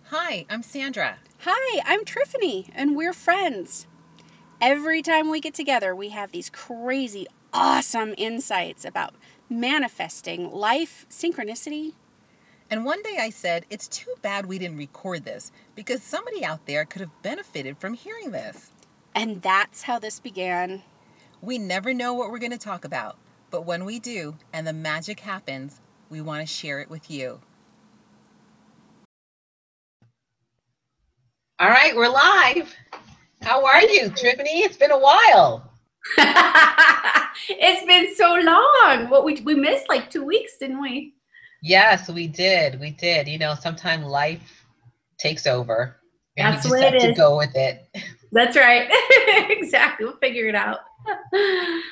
Hi, I'm Sandra. Hi, I'm Triffany, and we're friends. Every time we get together, we have these crazy, awesome insights about manifesting, life, synchronicity. And one day I said, it's too bad we didn't record this because somebody out there could have benefited from hearing this. And that's how this began. We never know what we're going to talk about, but when we do and the magic happens, we want to share it with you. All right, we're live. How are you, Tiffany? It's been a while. It's been so long. We missed like 2 weeks, didn't we? Yes, we did. We did. You know, sometimes life takes over and That's we the just way have it to is. go with it. That's right. Exactly. We'll figure it out.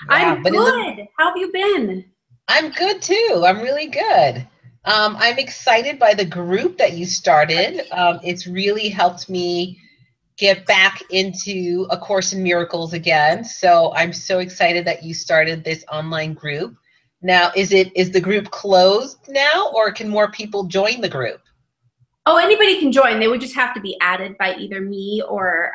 I'm but good. How have you been? I'm good too. I'm really good. I'm excited by the group that you started. It's really helped me get back into A Course in Miracles again. So I'm so excited that you started this online group. Now, is the group closed now, or can more people join the group? Oh, anybody can join. They would just have to be added by either me or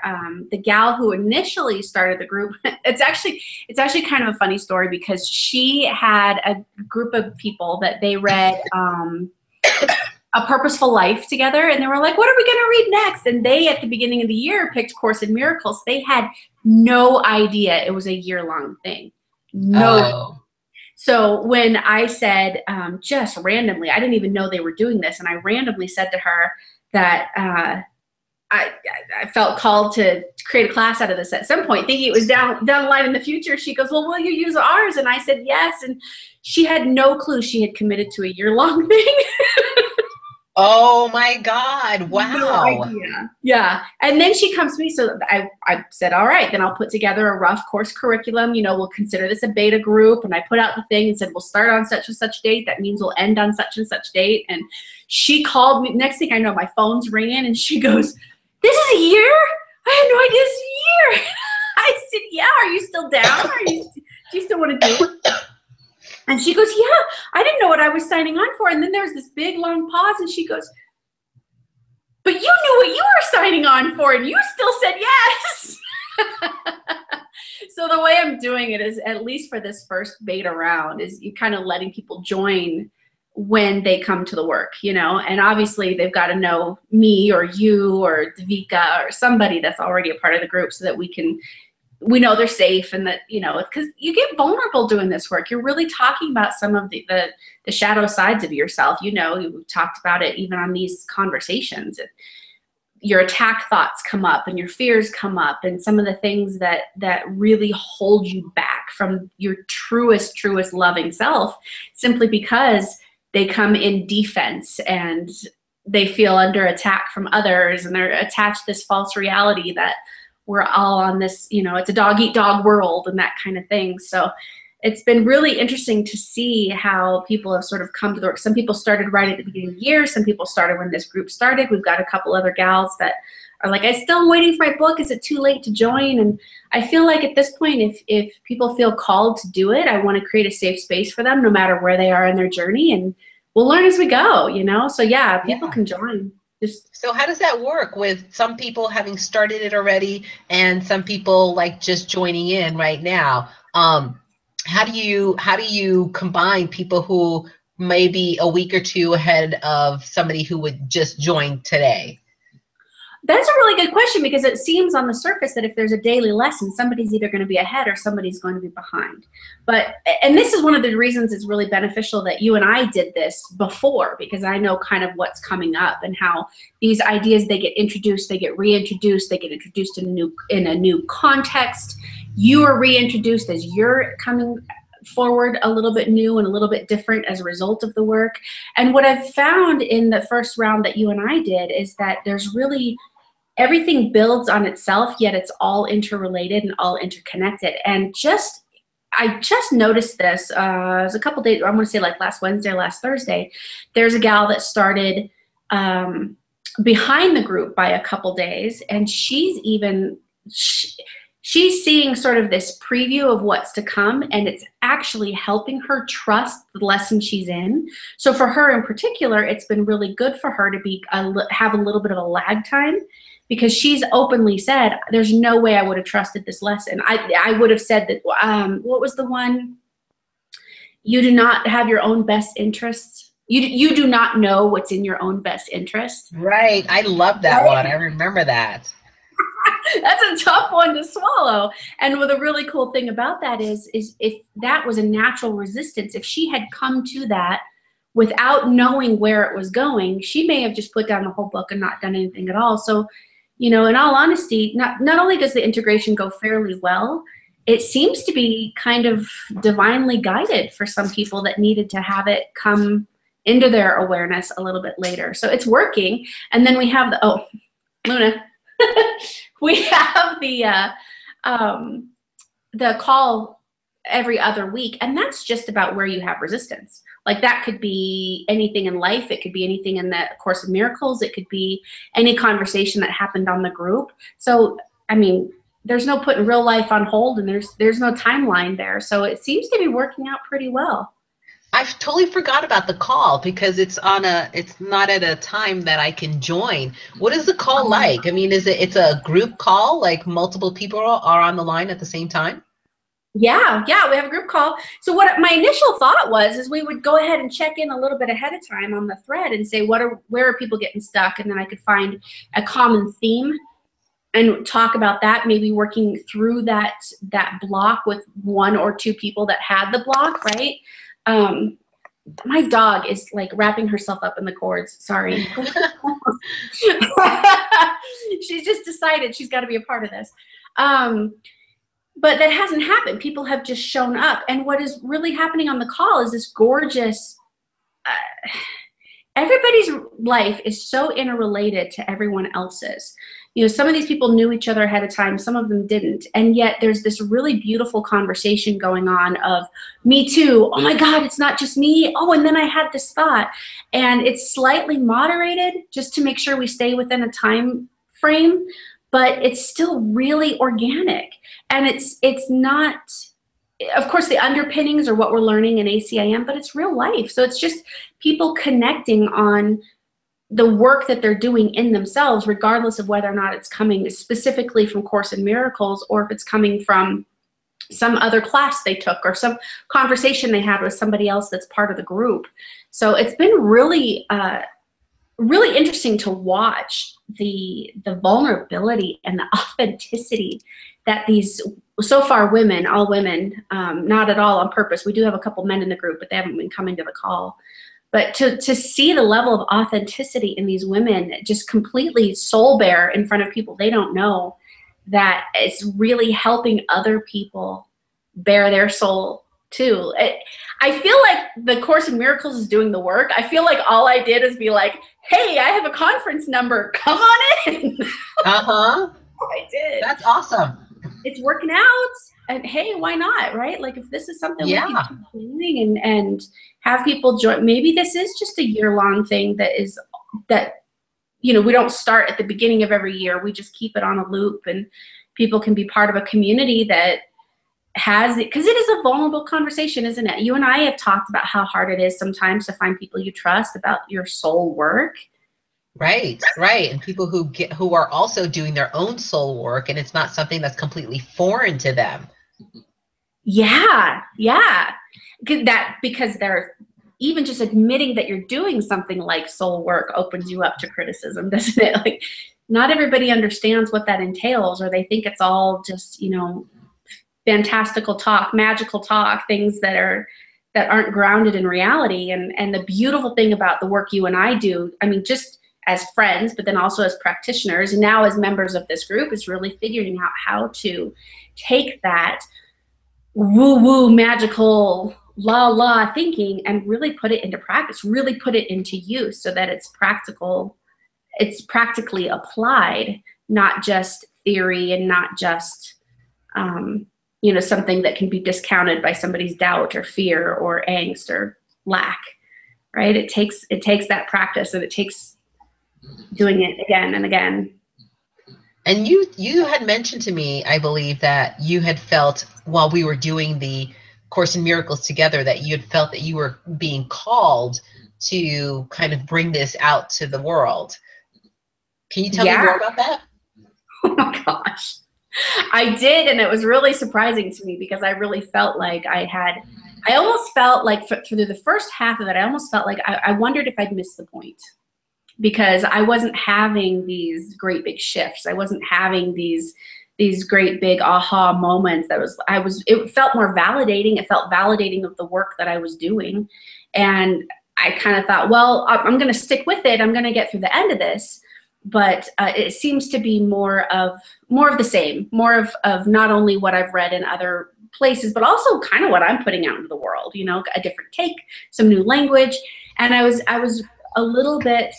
the gal who initially started the group. It's actually kind of a funny story because she had a group of people that they read A Purposeful Life together, and they were like, what are we going to read next? And they, at the beginning of the year, picked Course in Miracles. They had no idea it was a year-long thing. No. So when I said, just randomly, I didn't even know they were doing this, and I randomly said to her that I felt called to create a class out of this at some point, thinking it was down the line in the future. She goes, well, will you use ours? And I said, yes. And she had no clue she had committed to a year-long thing. Oh my God, wow. No idea. Yeah. And then she comes to me, so I said, all right, then I'll put together a rough course curriculum. You know, we'll consider this a beta group. And I put out the thing and said, we'll start on such and such date. That means we'll end on such and such date. And she called me. Next thing I know, my phone's ringing and she goes, this is a year? I had no idea this is a year. I said, yeah, are you still down? Do you still want to do it? And she goes, yeah, I didn't know what I was signing on for. And then there's this big long pause and she goes, but you knew what you were signing on for and you still said yes. So the way I'm doing it is, at least for this first beta round, is you kind of letting people join when they come to the work, you know, and obviously they've got to know me or you or Davika or somebody that's already a part of the group so that we know they're safe, and that, you know, because you get vulnerable doing this work. You're really talking about some of the shadow sides of yourself. You know, we've talked about it even on these conversations. Your attack thoughts come up and your fears come up, and some of the things that really hold you back from your truest loving self, simply because they come in defense and they feel under attack from others, and they're attached to this false reality that we're all on this, you know, it's a dog eat dog world and that kind of thing. So it's been really interesting to see how people have sort of come to the work. Some people started right at the beginning of the year. Some people started when this group started. We've got a couple other gals that are like, I still am waiting for my book. Is it too late to join? And I feel like at this point, if people feel called to do it, I want to create a safe space for them no matter where they are in their journey. And we'll learn as we go, you know? So yeah, people can join. So how does that work with some people having started it already and some people like just joining in right now? How do you combine people who may be a week or two ahead of somebody who would just join today? That's a really good question, because it seems on the surface that if there's a daily lesson, somebody's either going to be ahead or somebody's going to be behind. And this is one of the reasons it's really beneficial that you and I did this before, because I know kind of what's coming up and how these ideas, they get introduced, they get reintroduced, they get introduced in a new context. You are reintroduced as you're coming forward a little bit new and a little bit different as a result of the work. And what I've found in the first round that you and I did is that there's really, everything builds on itself, yet it's all interrelated and all interconnected. And I just noticed this, it was a couple days, I want to say like last Wednesday or last Thursday, there's a gal that started behind the group by a couple days, and she's she's seeing sort of this preview of what's to come, and it's actually helping her trust the lesson she's in. So for her in particular, it's been really good for her to have a little bit of a lag time, because she's openly said, there's no way I would have trusted this lesson. I would have said that, what was the one? You do not have your own best interests. You do not know what's in your own best interest. Right. I love that one. I remember that. That's a tough one to swallow. And the really cool thing about that is if that was a natural resistance, if she had come to that without knowing where it was going, she may have just put down the whole book and not done anything at all. So, you know, in all honesty, not only does the integration go fairly well, it seems to be kind of divinely guided for some people that needed to have it come into their awareness a little bit later. So it's working. And then we have Luna. We have the call every other week, and that's just about where you have resistance. Like that could be anything in life. It could be anything in the Course of Miracles. It could be any conversation that happened on the group. So, I mean, there's no putting real life on hold, and there's no timeline there. So it seems to be working out pretty well. I've totally forgot about the call because it's not at a time that I can join. What is the call like? I mean, it's a group call, like multiple people are on the line at the same time? Yeah, we have a group call. So what my initial thought is we would go ahead and check in a little bit ahead of time on the thread and say, where are people getting stuck? And then I could find a common theme and talk about that, maybe working through that block with one or two people that had the block, right? My dog is like wrapping herself up in the cords. Sorry. She's just decided she's got to be a part of this. But that hasn't happened. People have just shown up. And what is really happening on the call is this gorgeous, everybody's life is so interrelated to everyone else's. You know, some of these people knew each other ahead of time, some of them didn't. And yet there's this really beautiful conversation going on of, me too, oh my God, it's not just me. Oh, and then I had this thought. And it's slightly moderated just to make sure we stay within a time frame, but it's still really organic. And it's not, of course, the underpinnings are what we're learning in ACIM, but it's real life. So it's just people connecting on the work that they're doing in themselves, regardless of whether or not it's coming specifically from Course in Miracles or if it's coming from some other class they took or some conversation they had with somebody else that's part of the group. So it's been really, really interesting to watch the vulnerability and the authenticity that these, so far women, all women, not at all on purpose. We do have a couple men in the group, but they haven't been coming to the call. But to see the level of authenticity in these women just completely soul bare in front of people they don't know, that it's really helping other people bare their soul too. I feel like the Course in Miracles is doing the work. I feel like all I did is be like, hey, I have a conference number. Come on in. Uh-huh. I did. That's awesome. It's working out. And hey, why not, right? Like if this is something we can keep doing and have people join, maybe this is just a year-long thing that, you know, we don't start at the beginning of every year. We just keep it on a loop and people can be part of a community that has it, because it is a vulnerable conversation, isn't it? You and I have talked about how hard it is sometimes to find people you trust about your soul work. Right. And people who are also doing their own soul work, and it's not something that's completely foreign to them. Yeah. Because they're even just admitting that you're doing something like soul work opens you up to criticism, doesn't it? Like not everybody understands what that entails, or they think it's all just, you know, fantastical talk, magical talk, things that aren't grounded in reality. And the beautiful thing about the work you and I do, I mean, just as friends, but then also as practitioners, and now as members of this group, is really figuring out how to take that woo-woo magical la thinking and really put it into practice, really put it into use so that it's practical, it's practically applied, not just theory and not just you know, something that can be discounted by somebody's doubt or fear or angst or lack, right? It takes that practice, and it takes doing it again and again. And you had mentioned to me, I believe, that you had felt while we were doing the Course in Miracles together that you had felt that you were being called to kind of bring this out to the world. Can you tell me Yeah. more about that? Oh my gosh. I did, and it was really surprising to me because I really felt like I almost felt like through the first half of it, I almost felt like I wondered if I'd missed the point, because I wasn't having these great big shifts. I wasn't having these great big aha moments. It felt more validating. It felt validating of the work that I was doing. And I kind of thought, well, I'm going to stick with it. I'm going to get through the end of this. But it seems to be more of the same, more of not only what I've read in other places, but also kind of what I'm putting out into the world, you know, a different take, some new language. And I was a little bit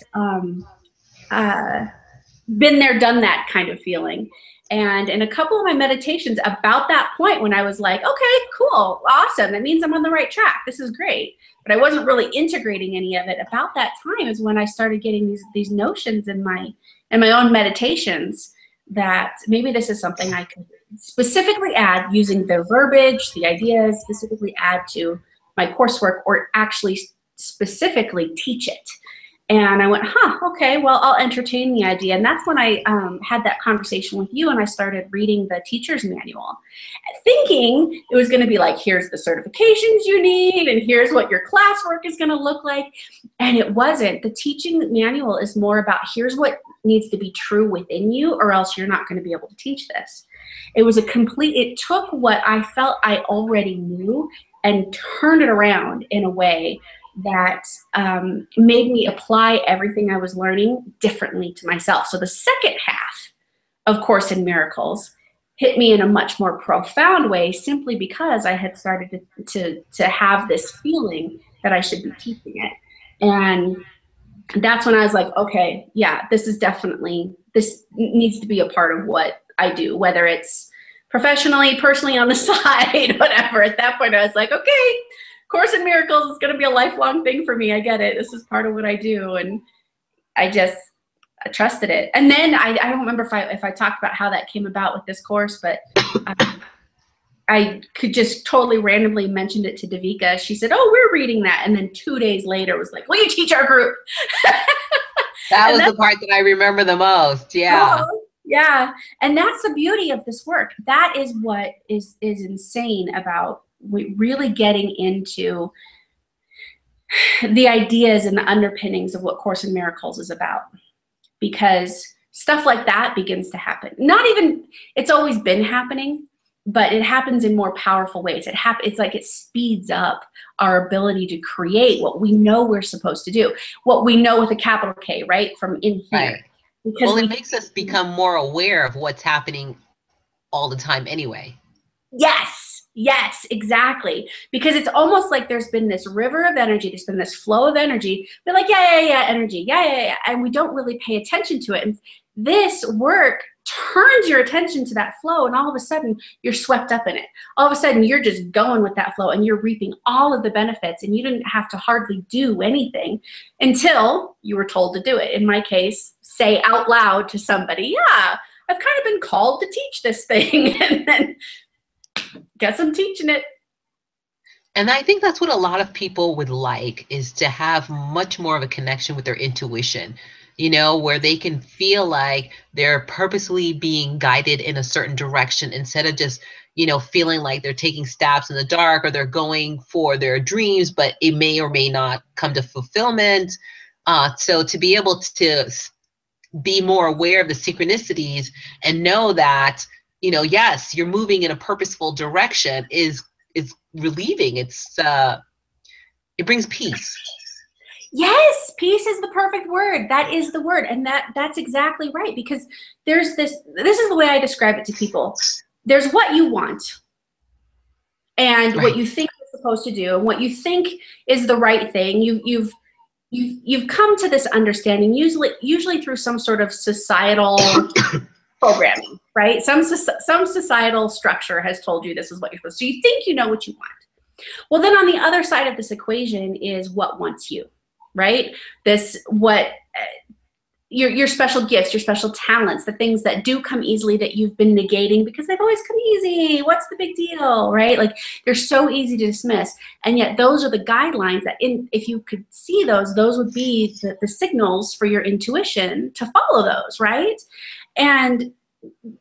been there, done that kind of feeling. And in a couple of my meditations about that point, when I was like, okay, cool, awesome, that means I'm on the right track, this is great, but I wasn't really integrating any of it, about that time is when I started getting these notions in my own meditations that maybe this is something I could specifically add, using the verbiage, the ideas, specifically add to my coursework, or actually specifically teach it. And I went, okay, well, I'll entertain the idea. And that's when I had that conversation with you, and I started reading the teacher's manual, thinking it was going to be like, here's the certifications you need, and here's what your classwork is going to look like. And it wasn't. The teaching manual is more about, here's what needs to be true within you, or else you're not going to be able to teach this. It took what I felt I already knew and turned it around in a way that made me apply everything I was learning differently to myself. So the second half of Course in Miracles hit me in a much more profound way, simply because I had started to have this feeling that I should be teaching it. And that's when I was like, okay, yeah, this needs to be a part of what I do, whether it's professionally, personally, on the side, whatever. At that point, I was like, okay, Course in Miracles is going to be a lifelong thing for me. I get it. This is part of what I do. And I trusted it. And then I don't remember if I talked about how that came about with this course, but I could just totally randomly mentioned it to Davika. She said, oh, we're reading that. And then 2 days later was like, will you teach our group? That was the part that I remember the most. Yeah. Oh, yeah. And that's the beauty of this work. That is what is insane about really getting into the ideas and the underpinnings of what Course in Miracles is about, because stuff like that begins to happen. It's always been happening, but it happens in more powerful ways. It's like it speeds up our ability to create what we know we're supposed to do, what we know with a capital K, right? From in here. Right. Because it makes us become more aware of what's happening all the time anyway. Yes, exactly. Because it's almost like there's been this river of energy, there's been this flow of energy. We're like, yeah, energy, yeah. And we don't really pay attention to it. And this work turns your attention to that flow, and all of a sudden you're swept up in it. All of a sudden you're just going with that flow, and you're reaping all of the benefits, and you didn't have to hardly do anything until you were told to do it. In my case, say out loud to somebody, yeah, I've kind of been called to teach this thing. And then guess I'm teaching it. And I think that's what a lot of people would like, is to have much more of a connection with their intuition, you know, where they can feel like they're purposely being guided in a certain direction, instead of just, you know, feeling like they're taking stabs in the dark, or they're going for their dreams, but it may or may not come to fulfillment. So to be able to be more aware of the synchronicities and know that, you know, yes, you're moving in a purposeful direction is relieving. It brings peace. Yes, peace is the perfect word. That is the word. And that's exactly right. Because there's this is the way I describe it to people. There's what you want, and Right. what you think you're supposed to do, and what you think is the right thing. You've come to this understanding, usually through some sort of societal programming, right? Some societal structure has told you this is what you're supposed to do. So you think you know what you want. Well, then on the other side of this equation is what wants you, right? your special gifts, your special talents, the things that do come easily that you've been negating because they've always come easy. What's the big deal, right? Like they're so easy to dismiss. And yet those are the guidelines that if you could see those would be the signals for your intuition to follow those, right? And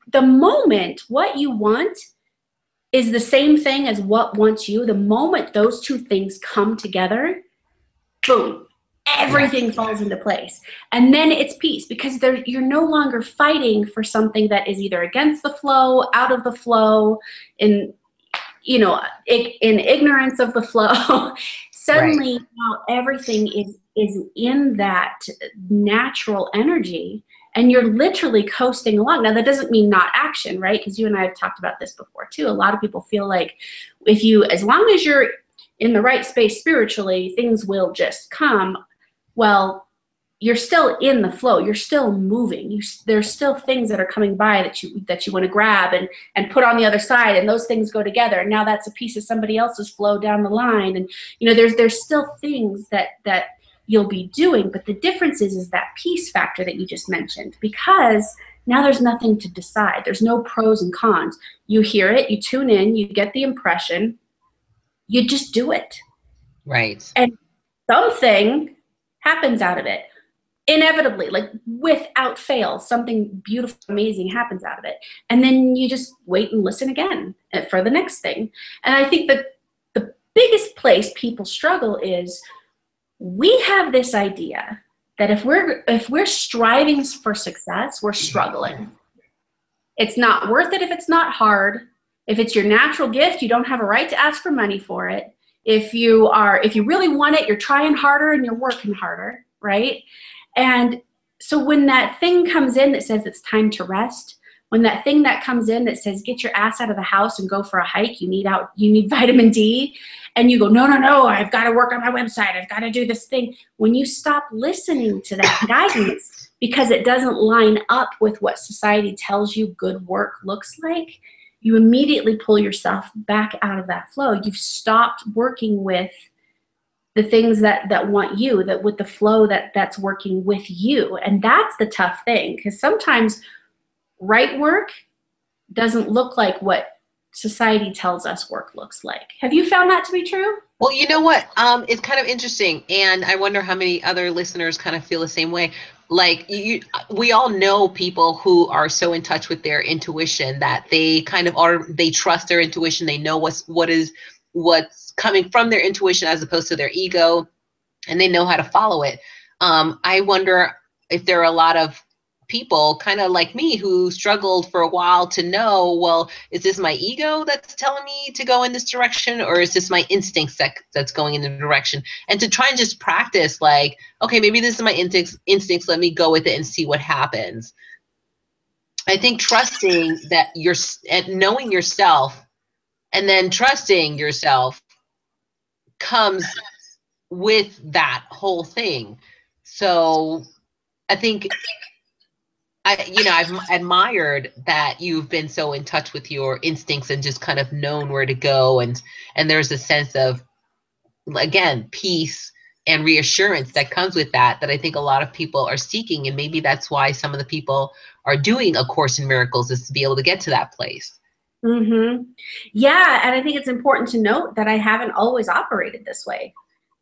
the moment what you want is the same thing as what wants you, the moment those two things come together, boom, everything falls into place. And then it's peace because you're no longer fighting for something that is either against the flow, out of the flow, in ignorance of the flow. Suddenly now everything is in that natural energy and you're literally coasting along. Now that doesn't mean not action, right? Because you and I have talked about this before too. A lot of people feel like as long as you're in the right space spiritually, things will just come. Well, you're still in the flow. You're still moving. There's still things that are coming by that you want to grab and put on the other side, and those things go together. And now that's a piece of somebody else's flow down the line. And there's still things that you'll be doing, but the difference is that peace factor that you just mentioned, because now there's nothing to decide. There's no pros and cons. You hear it, you tune in, you get the impression, you just do it. Right. And something happens out of it. Inevitably, like without fail, something beautiful, amazing happens out of it. And then you just wait and listen again for the next thing. And I think that the biggest place people struggle is we have this idea that if we're striving for success, we're struggling. It's not worth it if it's not hard. If it's your natural gift, you don't have a right to ask for money for it. If you really want it, you're trying harder and you're working harder, right? And so when that thing comes in that says it's time to rest, when that thing that comes in that says get your ass out of the house and go for a hike, you need vitamin D, and you go, no, I've got to work on my website, I've got to do this thing. When you stop listening to that guidance because it doesn't line up with what society tells you good work looks like, you immediately pull yourself back out of that flow. You've stopped working with the things that want you, that with the flow that's working with you. And that's the tough thing, because sometimes right work doesn't look like what society tells us work looks like. Have you found that to be true? Well, you know what? It's kind of interesting, and I wonder how many other listeners kind of feel the same way. Like we all know people who are so in touch with their intuition that they kind of they trust their intuition. They know what's coming from their intuition as opposed to their ego, and they know how to follow it. I wonder if there are a lot of people kind of like me who struggled for a while to know, well, is this my ego that's telling me to go in this direction, or is this my instincts that's going in the direction? And to try and just practice, like, okay, maybe this is my instincts, let me go with it and see what happens. I think trusting that and knowing yourself and then trusting yourself comes with that whole thing. So I think I've admired that you've been so in touch with your instincts and just kind of known where to go. And there's a sense of, again, peace and reassurance that comes with that I think a lot of people are seeking. And maybe that's why some of the people are doing A Course in Miracles, is to be able to get to that place. Mm-hmm. Yeah. And I think it's important to note that I haven't always operated this way.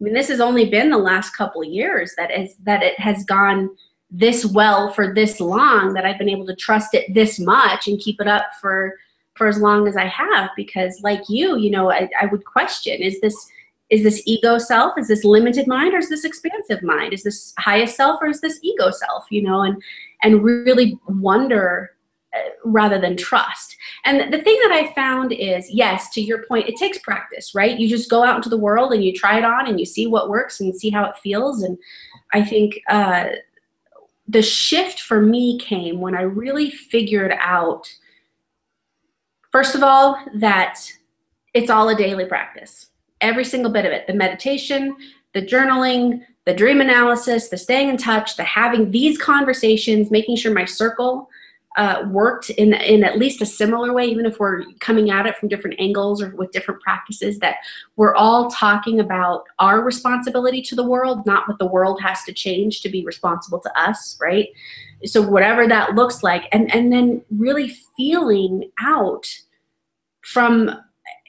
I mean, this has only been the last couple of years that it has gone this well for this long, that I've been able to trust it this much and keep it up for as long as I have. Because like I would question, is this ego self? Is this limited mind, or is this expansive mind? Is this highest self, or is this ego self? And really wonder rather than trust. And the thing that I found is, yes, to your point, it takes practice, right? You just go out into the world and you try it on and you see what works and see how it feels. And I think the shift for me came when I really figured out, first of all, that it's all a daily practice. Every single bit of it, the meditation, the journaling, the dream analysis, the staying in touch, the having these conversations, making sure my circle worked in at least a similar way, even if we're coming at it from different angles or with different practices, that we're all talking about our responsibility to the world, not what the world has to change to be responsible to us, right? So whatever that looks like, and then really feeling out from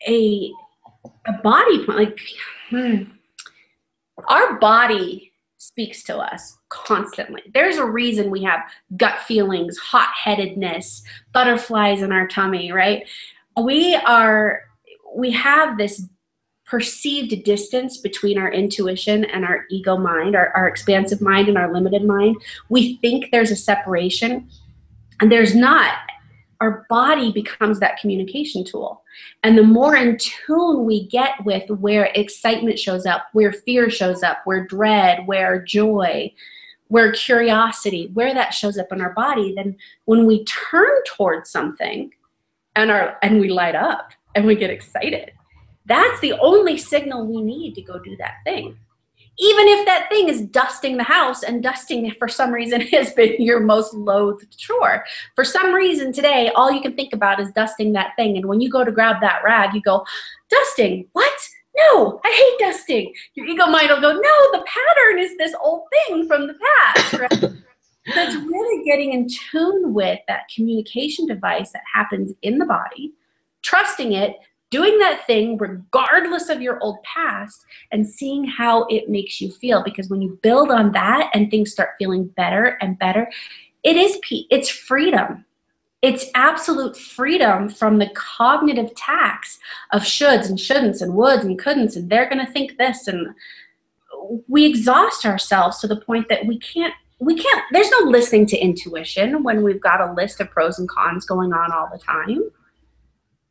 a body point, like, our body speaks to us constantly. There's a reason we have gut feelings, hot-headedness, butterflies in our tummy, right? We have this perceived distance between our intuition and our ego mind, our expansive mind and our limited mind. We think there's a separation, and there's not. Our body becomes that communication tool. And the more in tune we get with where excitement shows up, where fear shows up, where dread, where joy, where curiosity, where that shows up in our body, then when we turn towards something and we light up and we get excited, that's the only signal we need to go do that thing. Even if that thing is dusting the house, and dusting for some reason has been your most loathed chore. For some reason today, all you can think about is dusting that thing. And when you go to grab that rag, you go, dusting, what? No, I hate dusting. Your ego mind will go, no, the pattern is this old thing from the past, right? That's really getting in tune with that communication device that happens in the body, trusting it, doing that thing regardless of your old past, and seeing how it makes you feel. Because when you build on that and things start feeling better and better, it's freedom. It's absolute freedom from the cognitive tax of shoulds and shouldn'ts and woulds and couldn'ts, and they're going to think this, and we exhaust ourselves to the point that we can't, there's no listening to intuition when we've got a list of pros and cons going on all the time.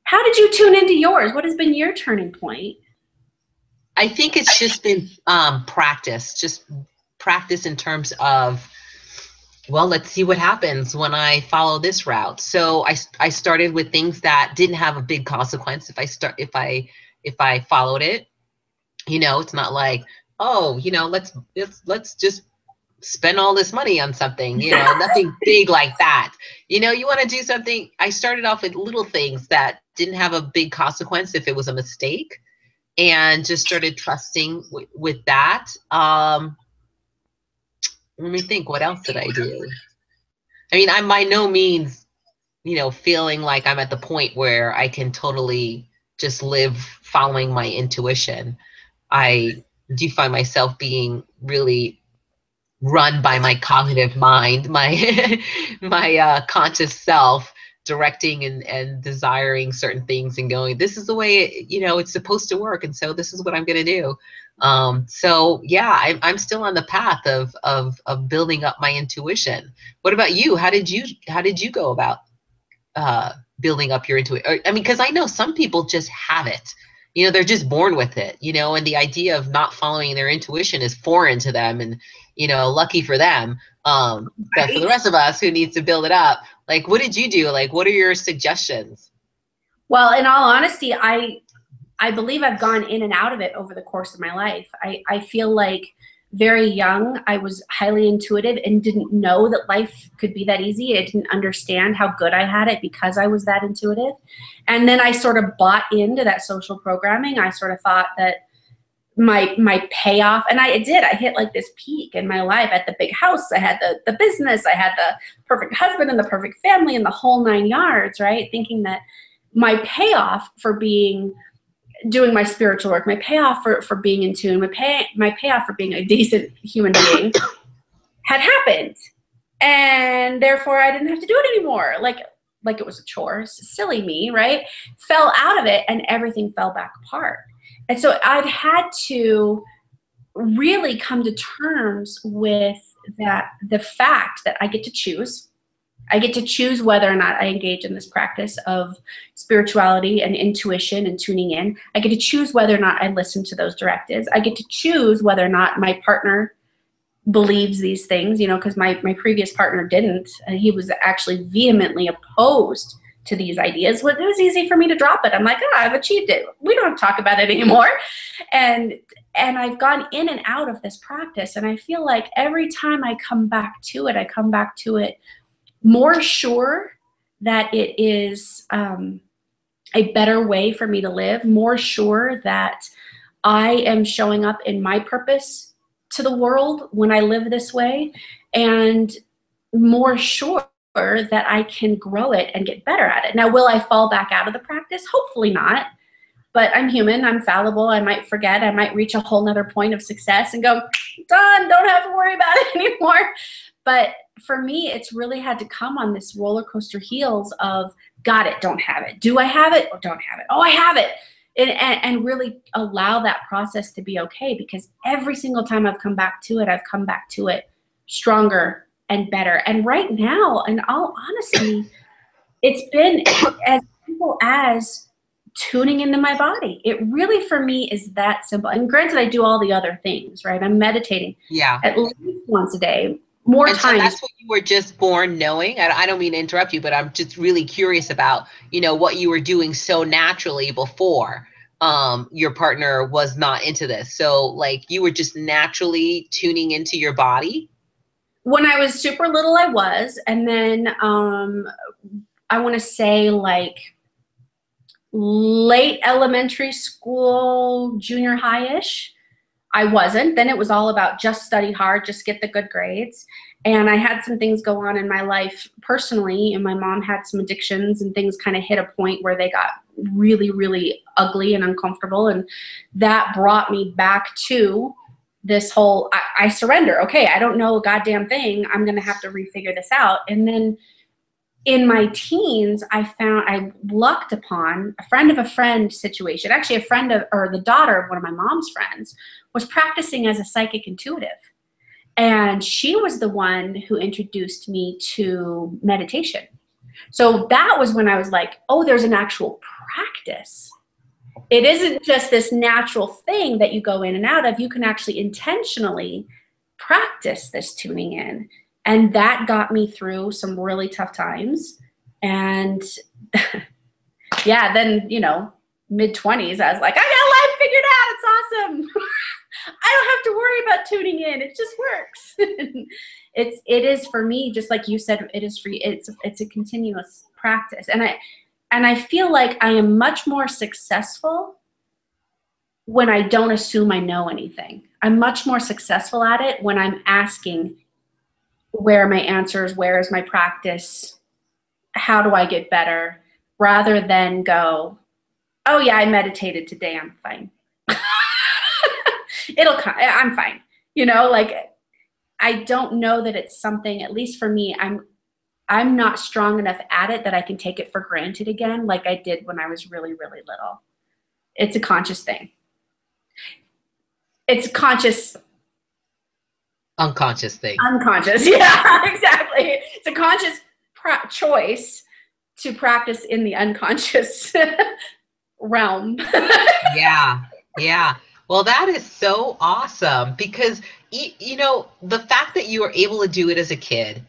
How did you tune into yours? What has been your turning point? I think it's just been practice in terms of, well, let's see what happens when I follow this route. So I started with things that didn't have a big consequence if I followed it. You know, it's not like, oh, you know, let's just spend all this money on something, you know, nothing big like that. You know, you want to do something. I started off with little things that didn't have a big consequence if it was a mistake, and just started trusting with that. Let me think, what else did I do? I mean, I'm by no means, you know, feeling like I'm at the point where I can totally just live following my intuition. I do find myself being really run by my cognitive mind, my conscious self, directing and desiring certain things and going, this is the way, you know, it's supposed to work, and so this is what I'm going to do. So yeah, I'm still on the path of building up my intuition. What about you? How did you go about building up your intuition? I mean, because I know some people just have it. You know, they're just born with it, you know, and the idea of not following their intuition is foreign to them, and, you know, lucky for them. But for the rest of us who needs to build it up, like, what did you do? Like, what are your suggestions? Well, in all honesty, I believe I've gone in and out of it over the course of my life. I feel like very young, I was highly intuitive and didn't know that life could be that easy. I didn't understand how good I had it because I was that intuitive. And then I sort of bought into that social programming. I sort of thought that my payoff, and I hit like this peak in my life at the big house. I had the business, I had the perfect husband and the perfect family and the whole 9 yards, right? Thinking that my payoff for doing my spiritual work, my payoff for being in tune, my payoff for being a decent human being had happened. And therefore I didn't have to do it anymore. Like it was a chore. Silly me, right? Fell out of it and everything fell back apart. And so I've had to really come to terms with the fact that I get to choose. I get to choose whether or not I engage in this practice of spirituality and intuition and tuning in. I get to choose whether or not I listen to those directives. I get to choose whether or not my partner believes these things, you know, because my previous partner didn't. He was actually vehemently opposed to these ideas. Well, it was easy for me to drop it. I'm like, oh, I've achieved it. We don't have to talk about it anymore. And I've gone in and out of this practice. And I feel like every time I come back to it more sure that it is a better way for me to live, more sure that I am showing up in my purpose to the world when I live this way, and more sure that I can grow it and get better at it. Now, will I fall back out of the practice? Hopefully not. But I'm human, I'm fallible, I might forget, I might reach a whole nother point of success and go, done, don't have to worry about it anymore. But for me, it's really had to come on this roller coaster heels of got it, don't have it. Do I have it or don't have it? Oh, I have it. And really allow that process to be okay, because every single time I've come back to it, I've come back to it stronger and better. And right now, in all honesty, it's been as simple as tuning into my body. It really, for me, is that simple. And granted, I do all the other things, right? I'm meditating at least once a day, more and times. So that's what you were just born knowing. I don't mean to interrupt you, but I'm just really curious about, you know, what you were doing so naturally before your partner was not into this. So like you were just naturally tuning into your body. When I was super little, I was. And then I want to say like late elementary school, junior high-ish, I wasn't. Then it was all about just study hard, just get the good grades. And I had some things go on in my life personally, and my mom had some addictions, and things kind of hit a point where they got really, really ugly and uncomfortable. And that brought me back to this whole, I surrender. Okay, I don't know a goddamn thing. I'm going to have to refigure this out. And then in my teens, I lucked upon a friend of a friend situation. Actually, the daughter of one of my mom's friends was practicing as a psychic intuitive. And she was the one who introduced me to meditation. So that was when I was like, oh, there's an actual practice. It isn't just this natural thing that you go in and out of. You can actually intentionally practice this tuning in. And that got me through some really tough times. And yeah, then, you know, mid-20s, I was like, I got life figured out. It's awesome. I don't have to worry about tuning in. It just works. It is for me, just like you said, it is for you. It's a continuous practice. And I feel like I am much more successful when I don't assume I know anything. I'm much more successful at it when I'm asking, where are my answers? Where is my practice? How do I get better? Rather than go, oh yeah, I meditated today, I'm fine. It'll come, I'm fine. You know, like I don't know that it's something, at least for me, I'm not strong enough at it that I can take it for granted again like I did when I was really, really little. It's a conscious thing. It's a conscious. Unconscious thing. Unconscious, yeah, exactly. It's a conscious choice to practice in the unconscious realm. Yeah. Well, that is so awesome, because, you know, the fact that you were able to do it as a kid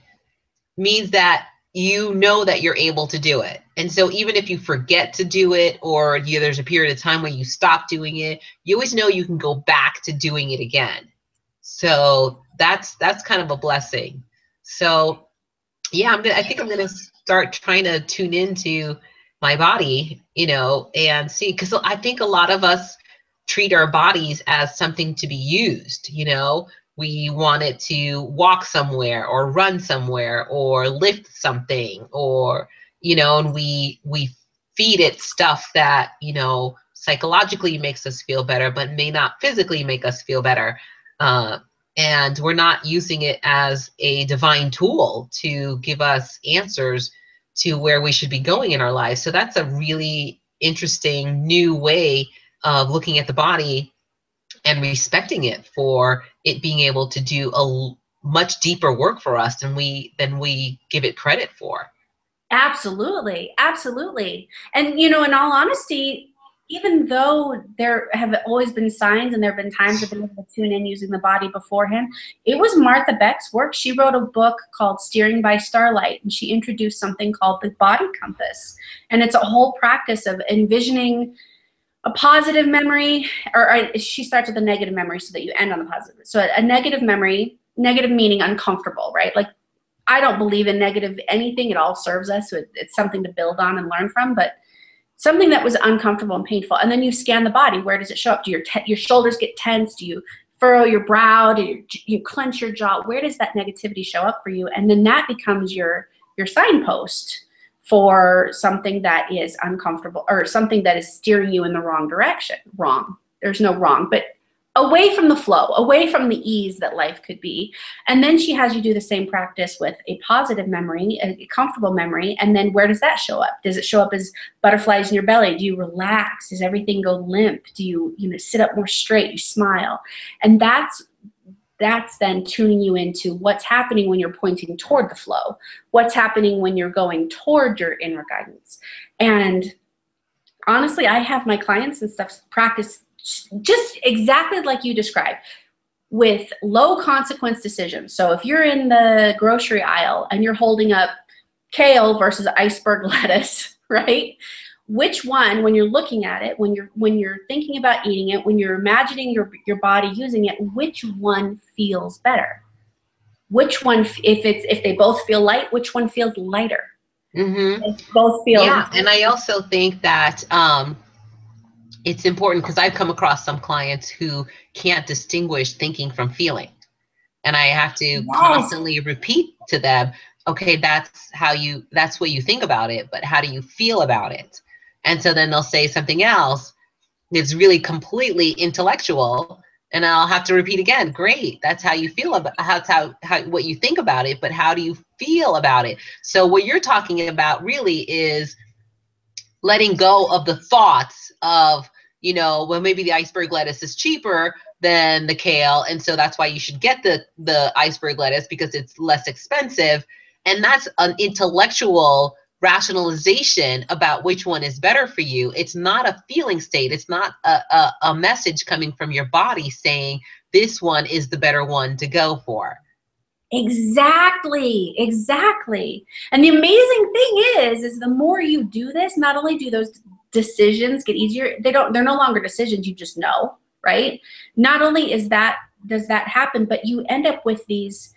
means that you know that you're able to do it. And so even if you forget to do it, or there's a period of time when you stop doing it, you always know you can go back to doing it again. So that's kind of a blessing. So yeah, I think I'm gonna start trying to tune into my body, you know, and see, because I think a lot of us treat our bodies as something to be used. You know, we want it to walk somewhere or run somewhere or lift something, or, you know, and we feed it stuff that, you know, psychologically makes us feel better, but may not physically make us feel better. And we're not using it as a divine tool to give us answers to where we should be going in our lives. So that's a really interesting new way of looking at the body and respecting it for it being able to do a much deeper work for us than we give it credit for. Absolutely. Absolutely. And, you know, in all honesty, even though there have always been signs and there have been times I've been able to tune in using the body beforehand, it was Martha Beck's work. She wrote a book called Steering by Starlight, and she introduced something called the body compass. And it's a whole practice of envisioning a positive memory, or she starts with a negative memory so that you end on the positive. So a negative memory, negative meaning uncomfortable, right? Like I don't believe in negative anything. It all serves us. So it's something to build on and learn from, but something that was uncomfortable and painful. And then you scan the body. Where does it show up? Do your shoulders get tense? Do you furrow your brow? Do you clench your jaw? Where does that negativity show up for you? And then that becomes your signpost for something that is uncomfortable or something that is steering you in the wrong direction. Wrong. There's no wrong, but away from the flow, away from the ease that life could be. And then she has you do the same practice with a positive memory, a comfortable memory. And then where does that show up? Does it show up as butterflies in your belly? Do you relax? Does everything go limp? Do you sit up more straight? You smile? And that's then tuning you into what's happening when you're pointing toward the flow. What's happening when you're going toward your inner guidance. And honestly, I have my clients and stuff practice just exactly like you described, with low consequence decisions. So if you're in the grocery aisle and you're holding up kale versus iceberg lettuce, right? Which one, when you're looking at it, when you're thinking about eating it, when you're imagining your body using it, which one feels better? Which one, if they both feel light, which one feels lighter? Mm-hmm. If both feel. Yeah, and I also think that it's important because I've come across some clients who can't distinguish thinking from feeling. And I have to constantly repeat to them, okay, that's what you think about it, but how do you feel about it? And so then they'll say something else that's really completely intellectual, and I'll have to repeat again, great, that's how you feel about how what you think about it, but how do you feel about it? So what you're talking about really is letting go of the thoughts of, well, maybe the iceberg lettuce is cheaper than the kale, and so that's why you should get the iceberg lettuce because it's less expensive. And that's an intellectual rationalization about which one is better for you. It's not a feeling state. It's not a message coming from your body saying this one is the better one to go for. Exactly. And the amazing thing is the more you do this, not only do those decisions get easier, they're no longer decisions, you just know, right? Not only does that happen, but you end up with these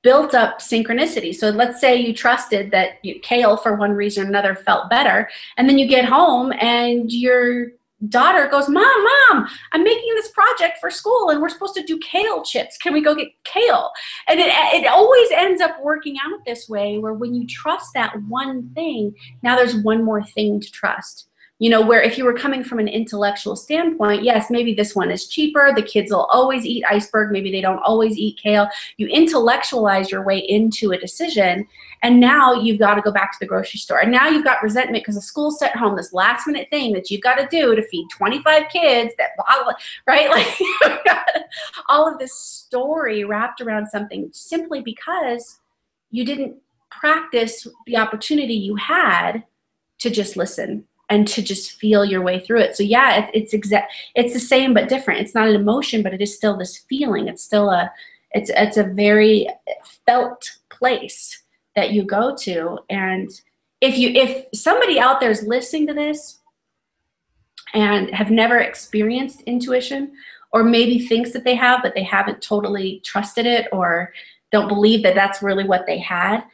built up synchronicity. So let's say you trusted that kale for one reason or another felt better, and then you get home and your daughter goes, Mom, I'm making this project for school and we're supposed to do kale chips. Can we go get kale? And it always ends up working out this way, where when you trust that one thing, now there's one more thing to trust. Where if you were coming from an intellectual standpoint, yes, maybe this one is cheaper. The kids will always eat iceberg. Maybe they don't always eat kale. You intellectualize your way into a decision, and now you've got to go back to the grocery store. And now you've got resentment because the school sent home this last minute thing that you've got to do to feed 25 kids, right? Like you've got all of this story wrapped around something simply because you didn't practice the opportunity you had to just listen and to just feel your way through it. So yeah, it's the same but different. It's not an emotion, but it is still this feeling. It's still it's a very felt place that you go to. And if somebody out there is listening to this and have never experienced intuition, or maybe thinks that they have, but they haven't totally trusted it or don't believe that that's really what they had,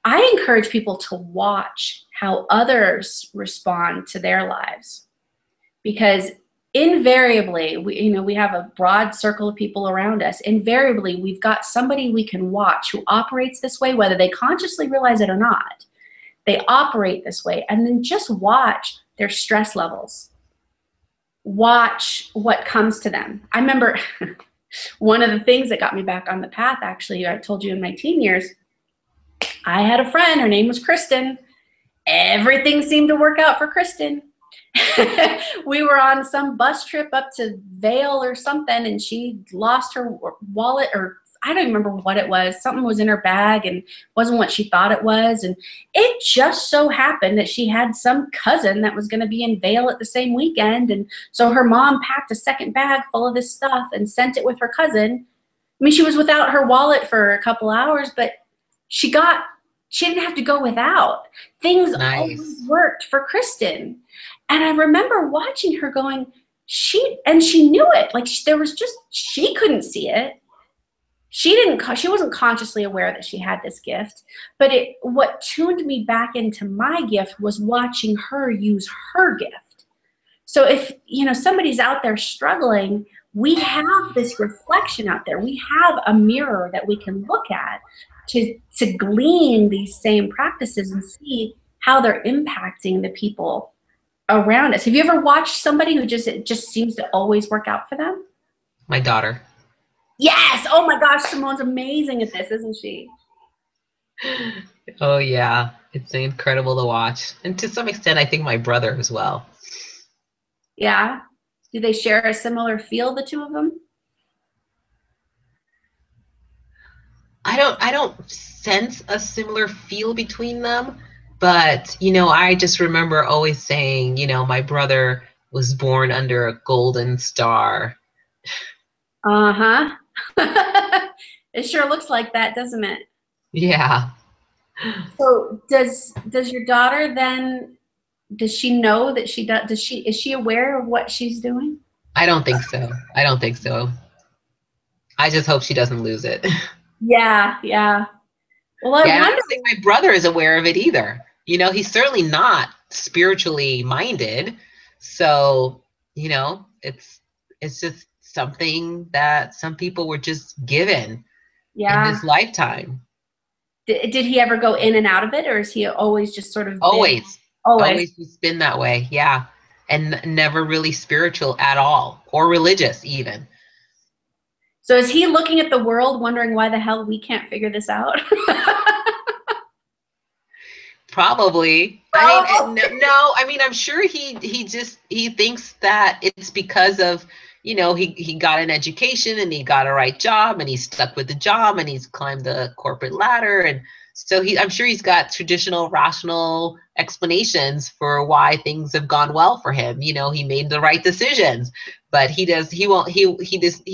I encourage people to watch how others respond to their lives, because invariably, we have a broad circle of people around us. Invariably, we've got somebody we can watch who operates this way, whether they consciously realize it or not. They operate this way, and then just watch their stress levels. Watch what comes to them. I remember one of the things that got me back on the path, actually, I told you in my teen years, I had a friend, her name was Kristen. Everything seemed to work out for Kristen. We were on some bus trip up to Vail or something, and she lost her wallet, or I don't remember what it was. Something was in her bag and wasn't what she thought it was. And it just so happened that she had some cousin that was going to be in Vail at the same weekend. And so her mom packed a second bag full of this stuff and sent it with her cousin. I mean, she was without her wallet for a couple hours, but she didn't have to go without. Things always worked for Kristen. And I remember watching her going, she knew it. Like she couldn't see it, she wasn't consciously aware that she had this gift, but what tuned me back into my gift was watching her use her gift. So if, somebody's out there struggling, we have this reflection out there. We have a mirror that we can look at to glean these same practices and see how they're impacting the people around us. Have you ever watched somebody who it just seems to always work out for them? My daughter. Yes. Oh my gosh, Simone's amazing at this, isn't she? Oh yeah, it's incredible to watch. And to some extent, I think my brother as well. Yeah. Do they share a similar feel, the two of them? I don't sense a similar feel between them, but I just remember always saying, my brother was born under a golden star. Uh-huh. It sure looks like that, doesn't it? Yeah. So does your daughter then, does she know that is she aware of what she's doing? I don't think so. I don't think so. I just hope she doesn't lose it. Yeah, yeah. Well, I Yeah, and I wonder. don't think my brother is aware of it either. He's certainly not spiritually minded. So, it's just something that some people were just given in Yeah. this lifetime. Did he ever go in and out of it, or is he always just sort of been Always just been that way. Yeah. And never really spiritual at all, or religious even. So is he looking at the world wondering why the hell we can't figure this out? Probably. Oh. No, I'm sure he thinks that it's because of, he got an education and he got a right job and he's stuck with the job and he's climbed the corporate ladder. And so I'm sure he's got traditional, rational explanations for why things have gone well for him. He made the right decisions, but he's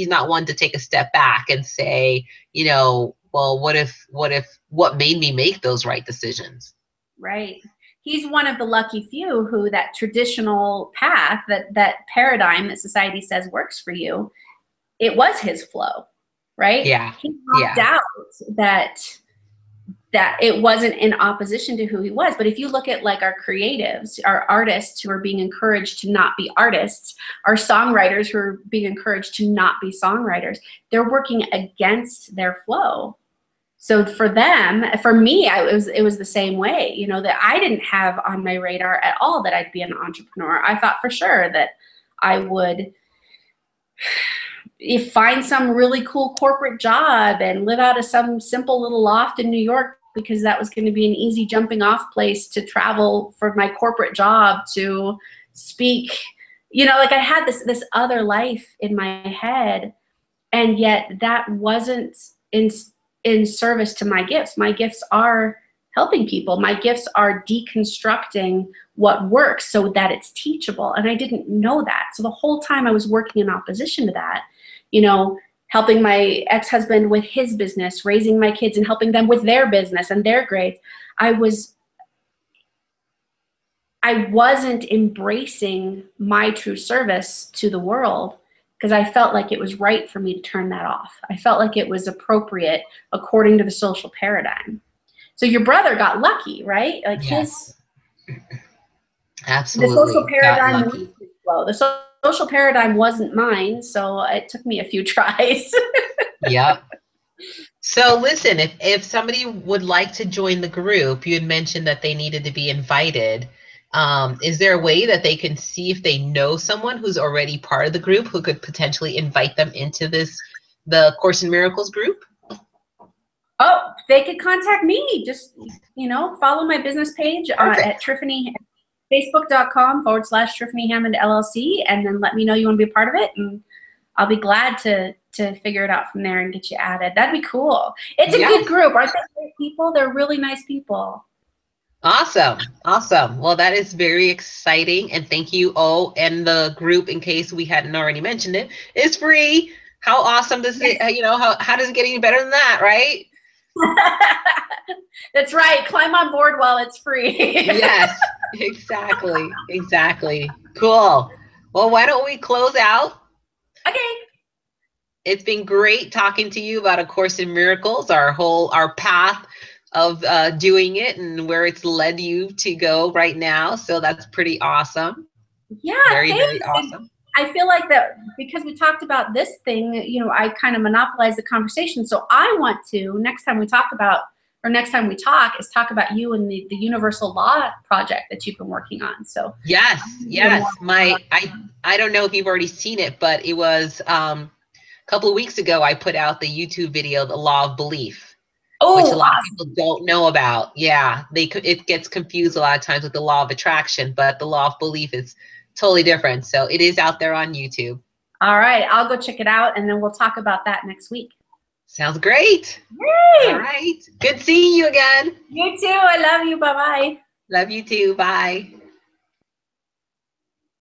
not one to take a step back and say, well, what made me make those right decisions? Right. He's one of the lucky few who that traditional path, that paradigm that society says works for you, it was his flow, right? Yeah. He locked out that it wasn't in opposition to who he was. But if you look at like our creatives, our artists who are being encouraged to not be artists, our songwriters who are being encouraged to not be songwriters, they're working against their flow. So for me, it was the same way, that I didn't have on my radar at all that I'd be an entrepreneur. I thought for sure that I would find some really cool corporate job and live out of some simple little loft in New York, because that was going to be an easy jumping off place to travel for my corporate job to speak. Like I had this other life in my head, and yet that wasn't in service to my gifts. My gifts are helping people. My gifts are deconstructing what works so that it's teachable. And I didn't know that. So the whole time I was working in opposition to that, helping my ex-husband with his business, raising my kids and helping them with their business and their grades, I wasn't embracing my true service to the world, because I felt like it was right for me to turn that off. I felt like it was appropriate according to the social paradigm. So your brother got lucky, right? Like yes. Absolutely. The social paradigm was his flow. The social paradigm wasn't mine, so it took me a few tries. Yep. So listen, if somebody would like to join the group, you had mentioned that they needed to be invited. Is there a way that they can see if they know someone who's already part of the group who could potentially invite them into the Course in Miracles group? Oh, they could contact me. Just, follow my business page at Triffany, facebook.com/Triffany Hammond LLC, and then let me know you want to be a part of it, and I'll be glad to figure it out from there and get you added. That'd be cool. It's a good group. Aren't they great people? They're really nice people. Awesome. Awesome. Well, that is very exciting. And thank you. Oh, and the group, in case we hadn't already mentioned it, is free. How awesome does it, how does it get any better than that, right? That's right. Climb on board while it's free. Yes, exactly. Exactly. Cool. Well, why don't we close out? Okay. It's been great talking to you about A Course in Miracles, our path of doing it and where it's led you to go right now. So that's pretty awesome. Yeah, Very, very thanks. awesome. I feel like that because we talked about this thing, you know, I kind of monopolized the conversation. So I want to, next time we talk, is talk about you and the Universal Law project that you've been working on. So Yes, yes. I don't know if you've already seen it, but it was a couple of weeks ago I put out the YouTube video, The Law of Belief, which a lot of people don't know about. Yeah, it gets confused a lot of times with the law of attraction, but the law of belief is totally different. So it is out there on YouTube. All right, I'll go check it out, and then we'll talk about that next week. Sounds great. Yay! All right. Good seeing you again. You too. I love you. Bye-bye. Love you too. Bye.